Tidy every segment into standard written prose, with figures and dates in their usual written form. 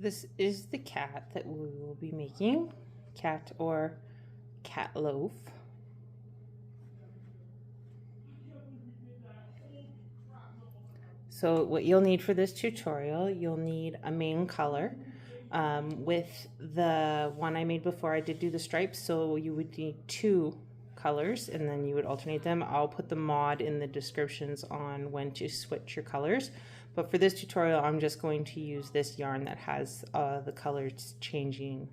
This is the cat that we will be making, cat or cat loaf. So what you'll need for this tutorial, you'll need a main color. With the one I made before, I did do the stripes, so you would need 2 colors and then you would alternate them. I'll put the mod in the descriptions on when to switch your colors. But for this tutorial, I'm just going to use this yarn that has the colors changing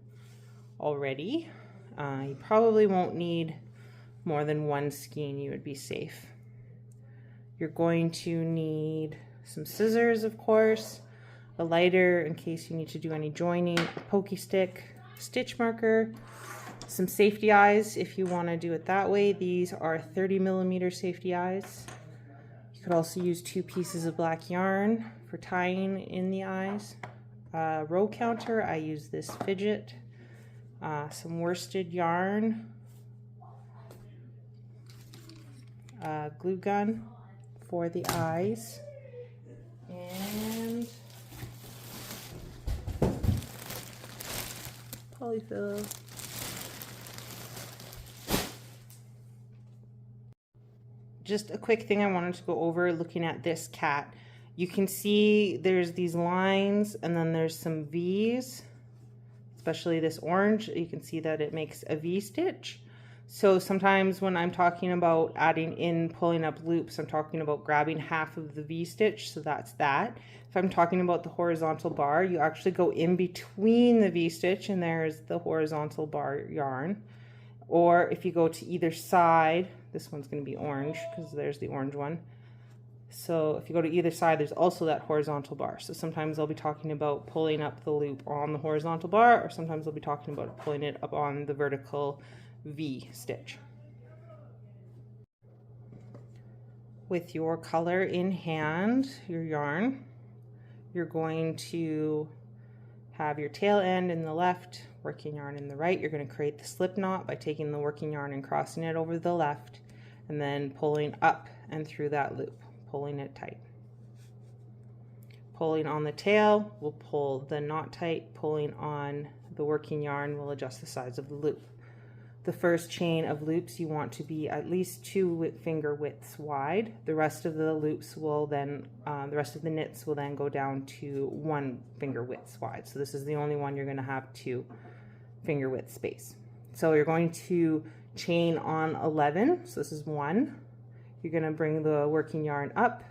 already. You probably won't need more than 1 skein, you would be safe. You're going to need some scissors, of course, a lighter in case you need to do any joining, a pokey stick, stitch marker, some safety eyes if you want to do it that way. These are 30mm safety eyes. You could also use 2 pieces of black yarn for tying in the eyes. Row counter, I use this fidget. Some worsted yarn. Glue gun for the eyes. And polyfill. Just a quick thing I wanted to go over looking at this cat. You can see there's these lines and then there's some V's, especially this orange. You can see that it makes a V stitch. So sometimes when I'm talking about adding in pulling up loops, I'm talking about grabbing half of the V stitch, so that's that. If I'm talking about the horizontal bar, you actually go in between the V stitch and there's the horizontal bar yarn. Or if you go to either side, this one's going to be orange because there's the orange one. So if you go to either side, there's also that horizontal bar. So sometimes I'll be talking about pulling up the loop on the horizontal bar, or sometimes I'll be talking about pulling it up on the vertical V stitch. With your color in hand, your yarn, you're going to have your tail end in the left, working yarn in the right. You're going to create the slip knot by taking the working yarn and crossing it over the left and then pulling up and through that loop, pulling it tight. Pulling on the tail will pull the knot tight, pulling on the working yarn will adjust the size of the loop. The first chain of loops you want to be at least 2 finger widths wide. The rest of the loops will then, the rest of the knits will then go down to 1 finger widths wide. So this is the only one you're going to have 2 finger width space. So you're going to chain on 11. So this is 1. You're going to bring the working yarn up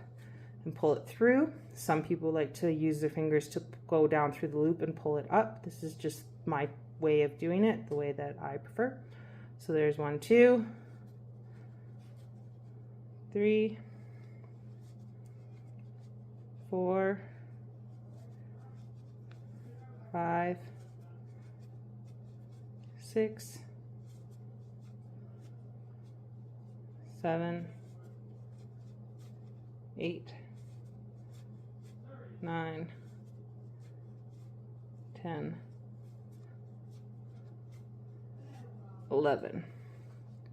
and pull it through. Some people like to use their fingers to go down through the loop and pull it up. This is just my way of doing it, the way that I prefer. So there's 1, 2, 3, 4, 5, 6, 7, 8, 9, 10, 11.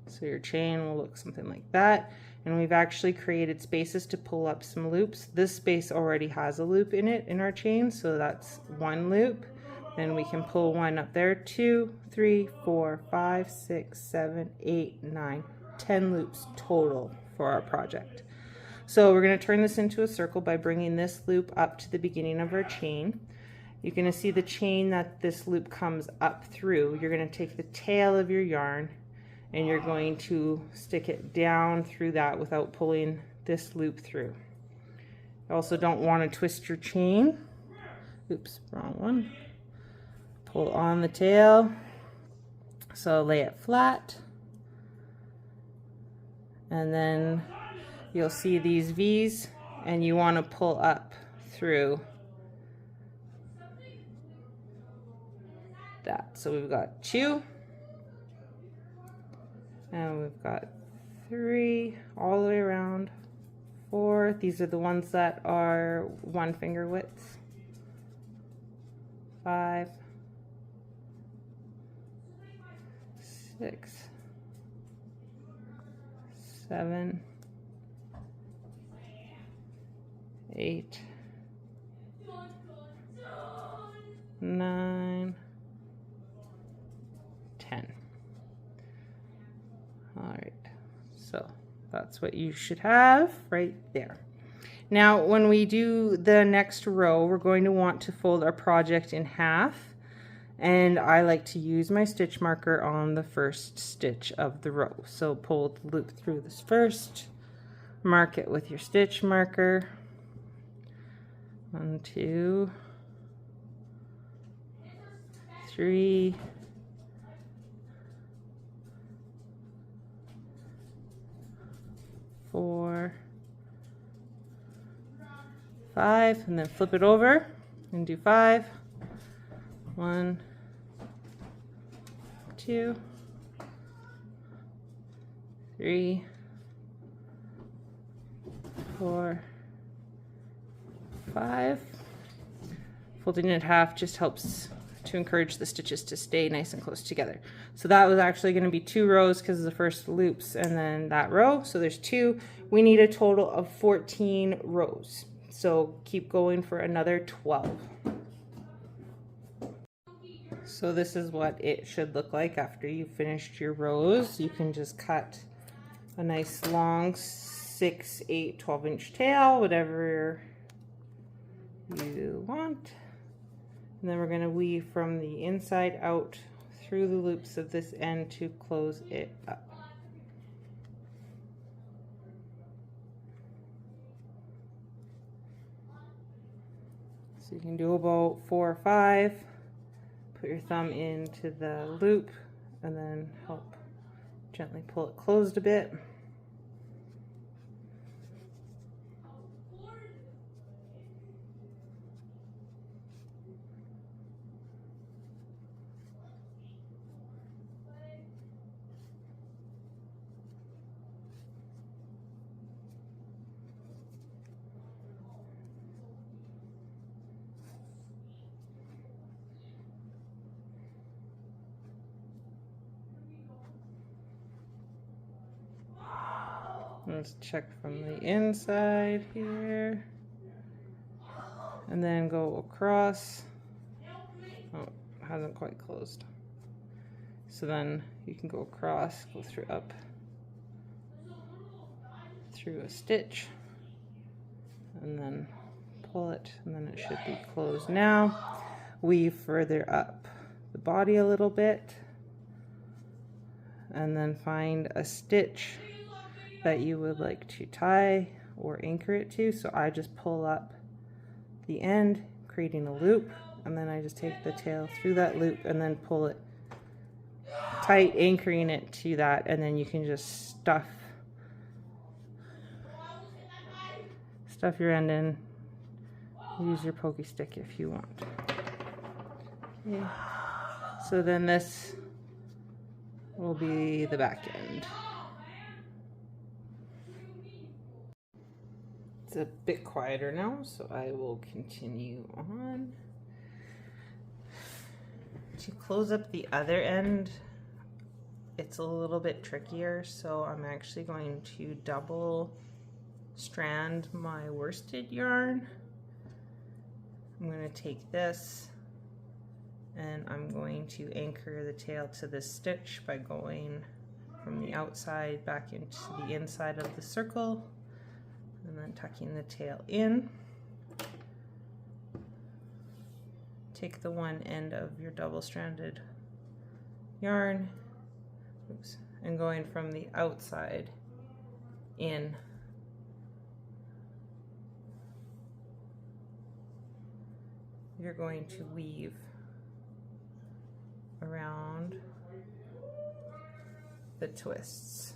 So your chain will look something like that, and we've actually created spaces to pull up some loops. This space already has a loop in it in our chain, so that's 1 loop. Then we can pull 1 up there, 2, 3, 4, 5, 6, 7, 8, 9, 10 loops total for our project. So we're going to turn this into a circle by bringing this loop up to the beginning of our chain. You're going to see the chain that this loop comes up through. You're going to take the tail of your yarn and you're going to stick it down through that without pulling this loop through. You also don't want to twist your chain. Oops, wrong one. Pull on the tail. So lay it flat. And then you'll see these V's and you want to pull up through that. So we've got 2 and we've got 3 all the way around, 4. These are the ones that are 1 finger widths, 5, 6, 7, 8, 9, 10. All right, so that's what you should have right there. Now, when we do the next row, we're going to want to fold our project in half, and I like to use my stitch marker on the first stitch of the row. So pull the loop through this first, mark it with your stitch marker. 1, 2, 3, 4, 5, and then flip it over and do 5. 1, 2, 3, 4, 5. Folding it in half just helps to encourage the stitches to stay nice and close together. So that was actually going to be 2 rows because of the first loops and then that row. So there's 2. We need a total of 14 rows. So keep going for another 12. So this is what it should look like after you've finished your rows. You can just cut a nice long 6, 8, 12-inch tail, whatever you want. And then we're going to weave from the inside out through the loops of this end to close it up. So you can do about 4 or 5. Put your thumb into the loop and then help gently pull it closed a bit. Let's check from the inside here, and then go across. Oh, hasn't quite closed. So then you can go across, go through up through a stitch, and then pull it, and then it should be closed now. Weave further up the body a little bit, and then find a stitch that you would like to tie or anchor it to. So I just pull up the end, creating a loop, and then I just take the tail through that loop and then pull it tight, anchoring it to that, and then you can just stuff your end in. Use your pokey stick if you want. Okay. So then this will be the back end. It's a bit quieter now, so I will continue on. To close up the other end, it's a little bit trickier, so I'm actually going to double strand my worsted yarn. I'm going to take this and I'm going to anchor the tail to this stitch by going from the outside back into the inside of the circle, and then tucking the tail in. Take the one end of your double-stranded yarn, and going from the outside in. You're going to weave around the twists.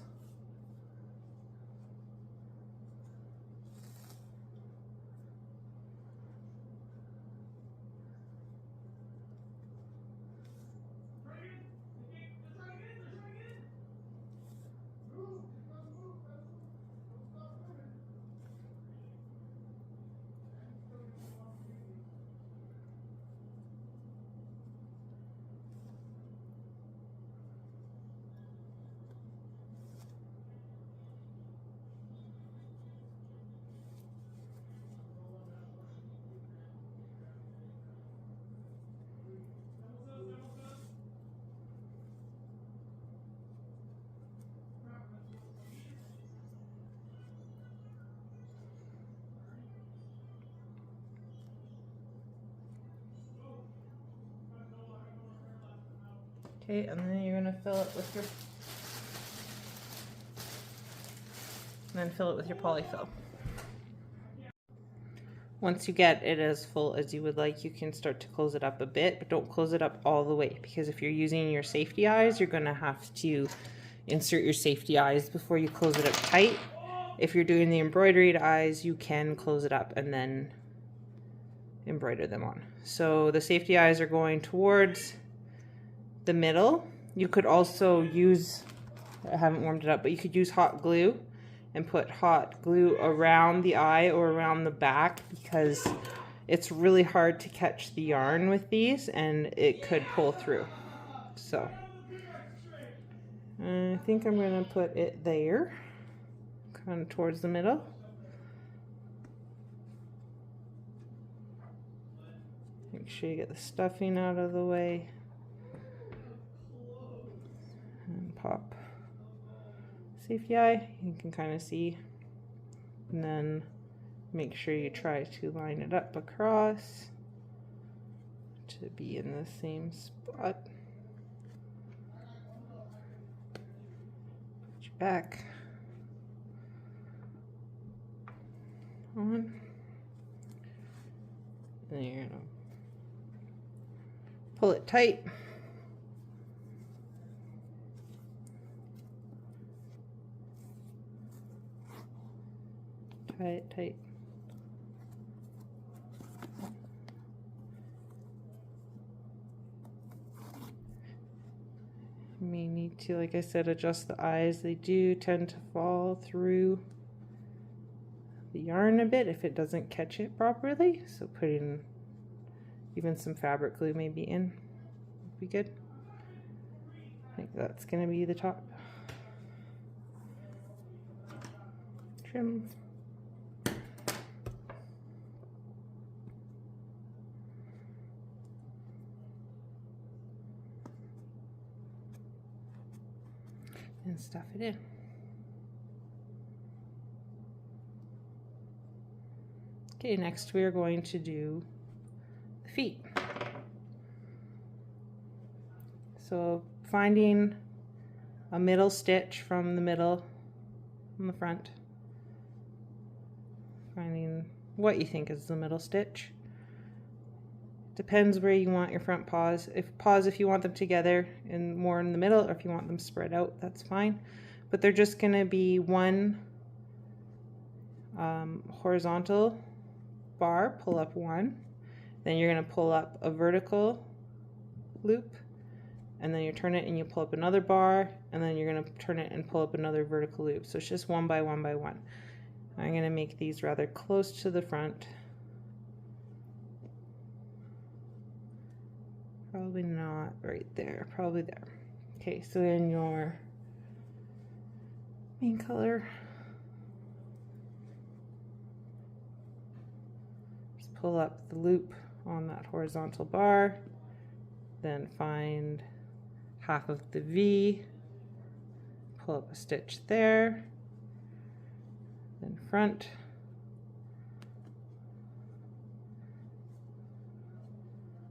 Okay, and then you're gonna fill it with your, and then fill it with your polyfill. Once you get it as full as you would like, you can start to close it up a bit, but don't close it up all the way, because if you're using your safety eyes, you're gonna have to insert your safety eyes before you close it up tight. If you're doing the embroidered eyes, you can close it up and then embroider them on. So the safety eyes are going towards the middle. You could also use, I haven't warmed it up, but you could use hot glue and put hot glue around the eye or around the back, because it's really hard to catch the yarn with these and it could pull through. So I think I'm going to put it there, kind of towards the middle. Make sure you get the stuffing out of the way. And pop safety eye, you can kind of see. And then make sure you try to line it up across to be in the same spot. Put your back on. And you're gonna pull it tight. Tie it tight. You may need to, like I said, adjust the eyes. They do tend to fall through the yarn a bit if it doesn't catch it properly. So putting even some fabric glue maybe in would be good. I think that's going to be the top. Trim. And stuff it in. Okay, next we are going to do the feet. So finding a middle stitch from the middle on the front. Finding what you think is the middle stitch. Depends where you want your front paws. If you want them together and more in the middle, or if you want them spread out, that's fine. But they're just going to be one horizontal bar, pull up one, then you're going to pull up a vertical loop, and then you turn it and you pull up another bar, and then you're going to turn it and pull up another vertical loop. So it's just one by one by one. I'm going to make these rather close to the front. Probably not right there, probably there. Okay, so in your main color, just pull up the loop on that horizontal bar, then find half of the V, pull up a stitch there, then front,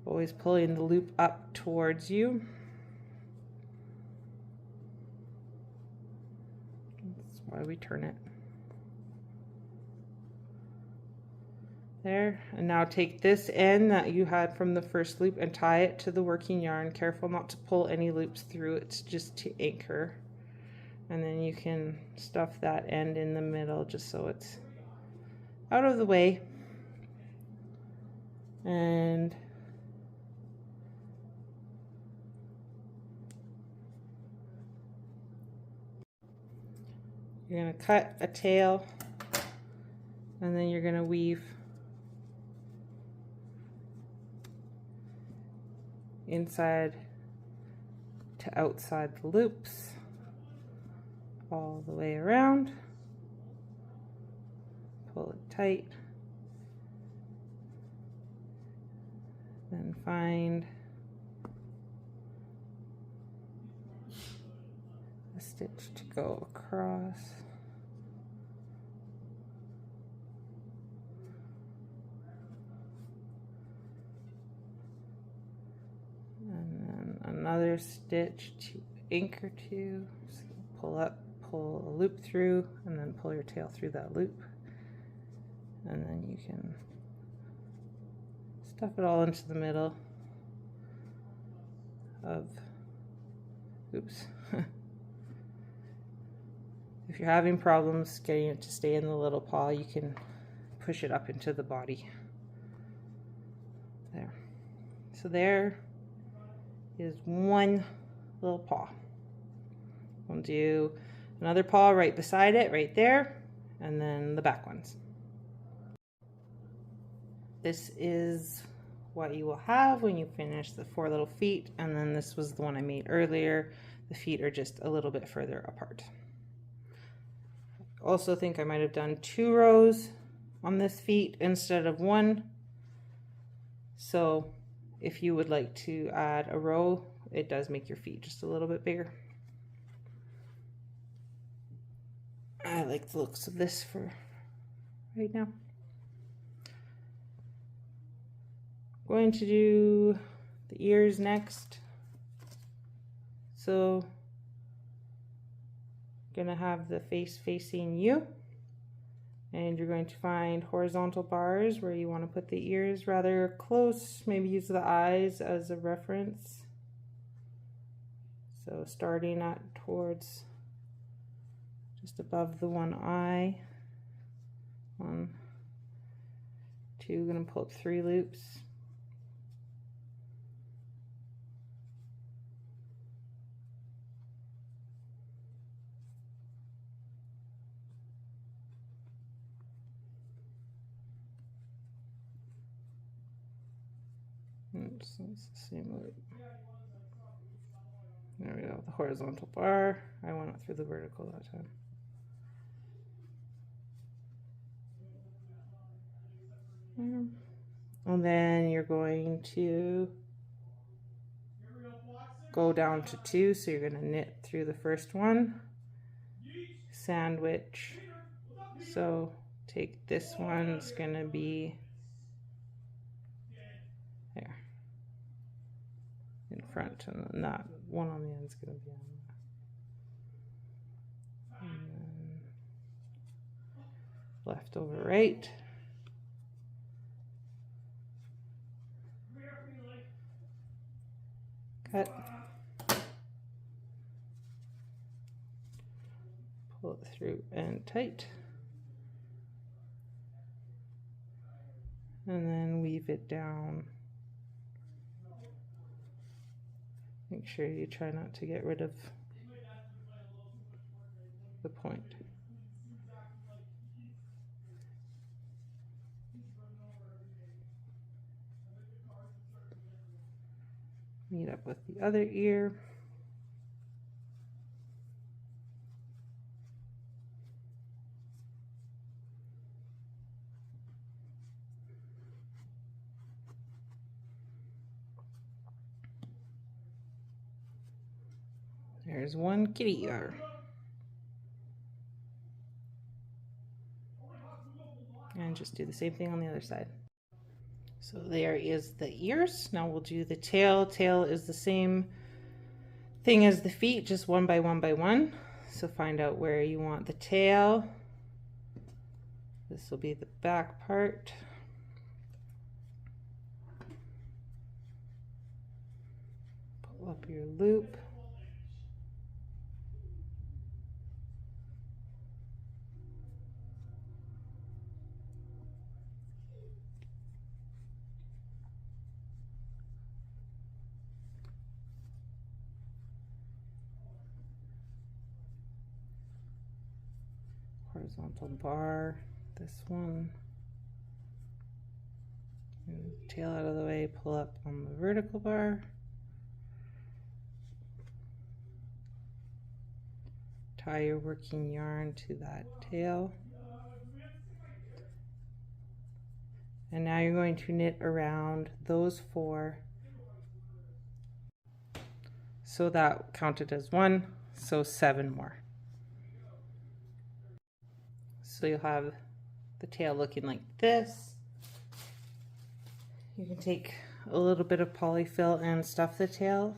always pulling the loop up towards you. That's why we turn it. There, and now take this end that you had from the first loop and tie it to the working yarn. Careful not to pull any loops through, it's just to anchor. And then you can stuff that end in the middle just so it's out of the way. And you're going to cut a tail, and then you're going to weave inside to outside the loops all the way around. Pull it tight. Then find a stitch to go across. another stitch to anchor to. So pull up, pull a loop through, and then pull your tail through that loop. And then you can stuff it all into the middle of, oops. If you're having problems getting it to stay in the little paw, you can push it up into the body. There. So there is one little paw. We'll do another paw right beside it, right there, and then the back ones. This is what you will have when you finish the 4 little feet, and then this was the one I made earlier. The feet are just a little bit further apart. I also think I might have done 2 rows on this feet instead of 1. So if you would like to add a row, it does make your feet just a little bit bigger. I like the looks of this for right now. Going to do the ears next. So gonna have the face facing you, and you're going to find horizontal bars where you want to put the ears rather close. Maybe use the eyes as a reference. So starting at towards just above the one eye. 1, 2, gonna pull up 3 loops. Oops, it's the same loop. There we go, the horizontal bar. I went through the vertical that time. And then you're going to go down to 2, so you're going to knit through the first one, sandwich. So take this one, it's going to be there in front, and then that one on the end is going to be on there. And then left over right. Cut. Pull it through and tight. And then weave it down. Make sure you try not to get rid of the point. Meet up with the other ear. There's one kitty ear. And just do the same thing on the other side. So there is the ears. Now we'll do the tail. Tail is the same thing as the feet, just 1 by 1 by 1. So find out where you want the tail. This will be the back part. Pull up your loop. Horizontal bar, this one. Move the tail out of the way, pull up on the vertical bar. Tie your working yarn to that tail. And now you're going to knit around those 4. So that counted as 1, so 7 more. So you'll have the tail looking like this. You can take a little bit of polyfill and stuff the tail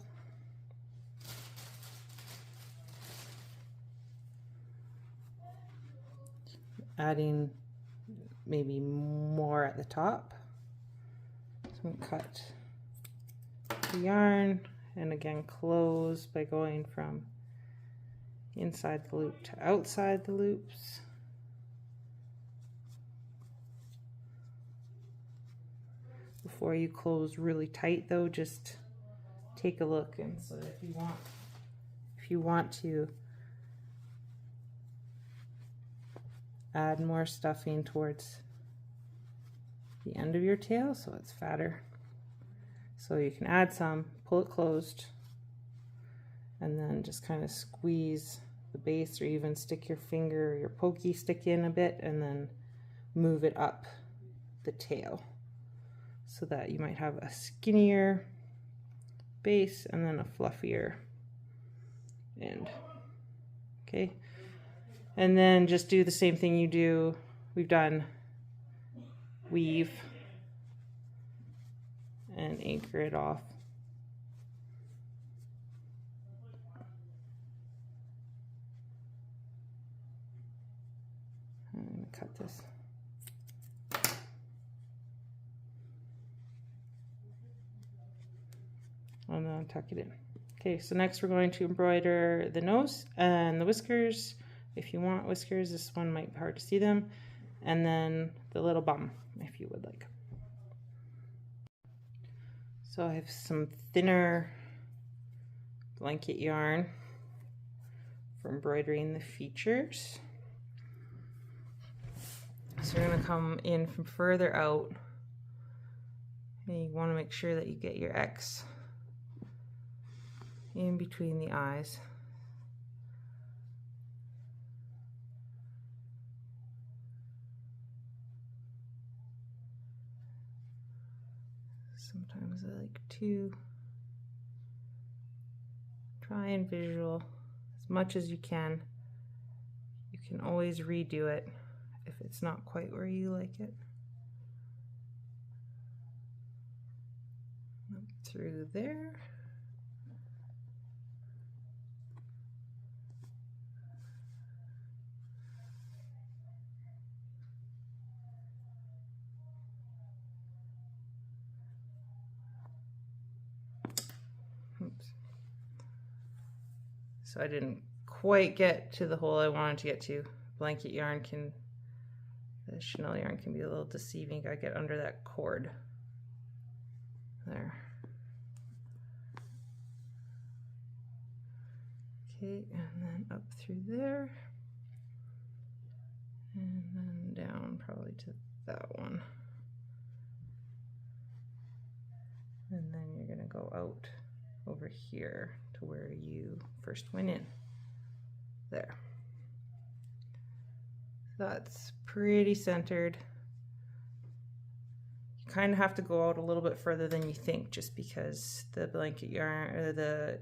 adding maybe more at the top. So I'm going to cut the yarn and again close by going from inside the loop to outside the loops. Before you close really tight though, just take a look, and so that if you want to add more stuffing towards the end of your tail so it's fatter, so you can add some, pull it closed, and then just kind of squeeze the base, or even stick your finger or your pokey stick in a bit and then move it up the tail, so that you might have a skinnier base and then a fluffier end. Okay, and then just do the same thing we've done weave and anchor it off. I'm going to cut this. And then tuck it in. Okay, so next we're going to embroider the nose and the whiskers. If you want whiskers, this one might be hard to see them. And then the little bum, if you would like. So I have some thinner blanket yarn for embroidering the features. So you're going to come in from further out, and you want to make sure that you get your X in between the eyes. Sometimes I like to try and visual as much as you can. You can always redo it if it's not quite where you like it. Up through there. Oops. So I didn't quite get to the hole I wanted to get to. Blanket yarn the chenille yarn can be a little deceiving. Gotta get under that cord. There. Okay, and then up through there. And then down probably to that one. And then you're gonna go out over here to where you first went in. There. That's pretty centered. You kind of have to go out a little bit further than you think, just because the blanket yarn or the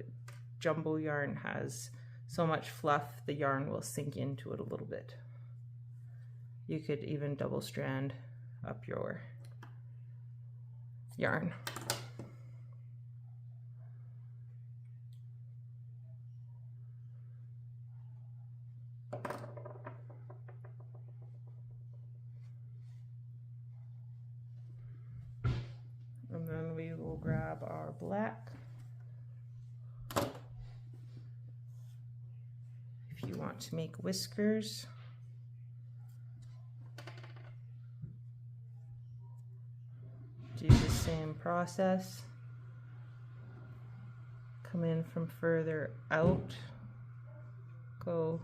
jumbo yarn has so much fluff, the yarn will sink into it a little bit. You could even double strand up your yarn. And then we will grab our black. If you want to make whiskers, do the same process. Come in from further out, go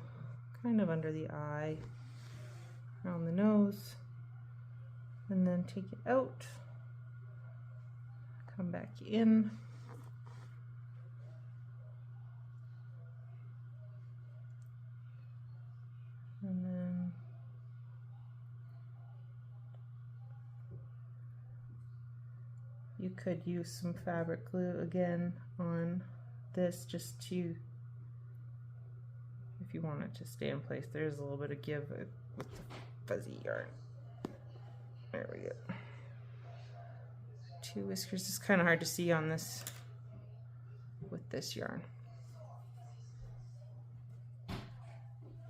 kind of under the eye, around the nose, and then take it out, come back in, and then you could use some fabric glue again on this, just to, if you want it to stay in place. There's a little bit of give with the fuzzy yarn. There we go. Two whiskers. It's kind of hard to see on this with this yarn,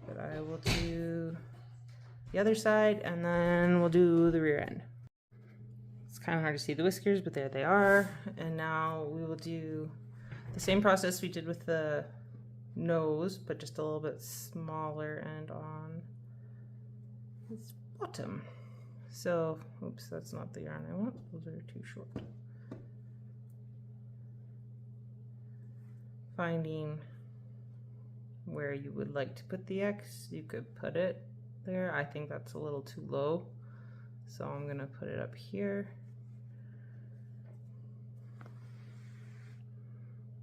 but I will do the other side, and then we'll do the rear end. It's kind of hard to see the whiskers, but there they are. And now we will do the same process we did with the nose, but just a little bit smaller and on its bottom. So, oops, that's not the yarn I want. Those are too short. Finding where you would like to put the X, you could put it there. I think that's a little too low, so I'm gonna put it up here.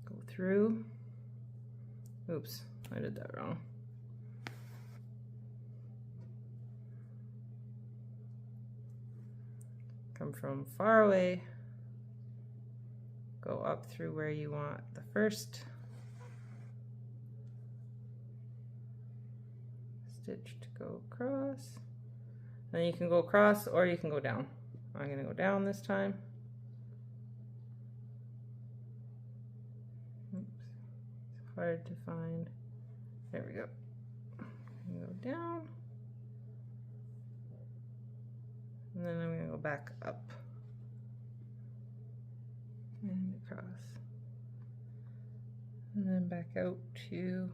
Go through. Oops, I did that wrong. Come from far away, go up through where you want the first stitch to go across. Then you can go across or you can go down. I'm going to go down this time. Oops, it's hard to find. There we go. Go down. And then I'm going to go back up and across. And then back out to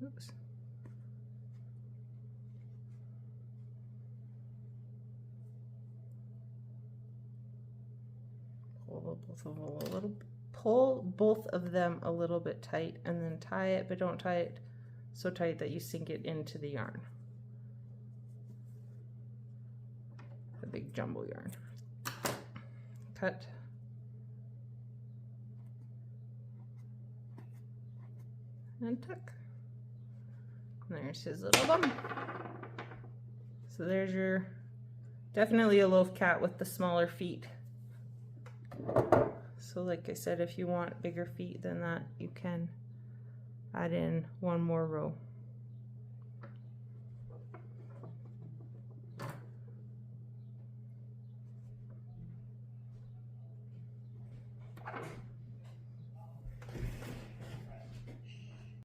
oops. Pull both of them a little bit tight, and then tie it, but don't tie it so tight that you sink it into the yarn. The big jumbo yarn. Cut. And tuck. And there's his little bum. So there's your, definitely a loaf cat with the smaller feet. So like I said, if you want bigger feet than that, you can add in one more row.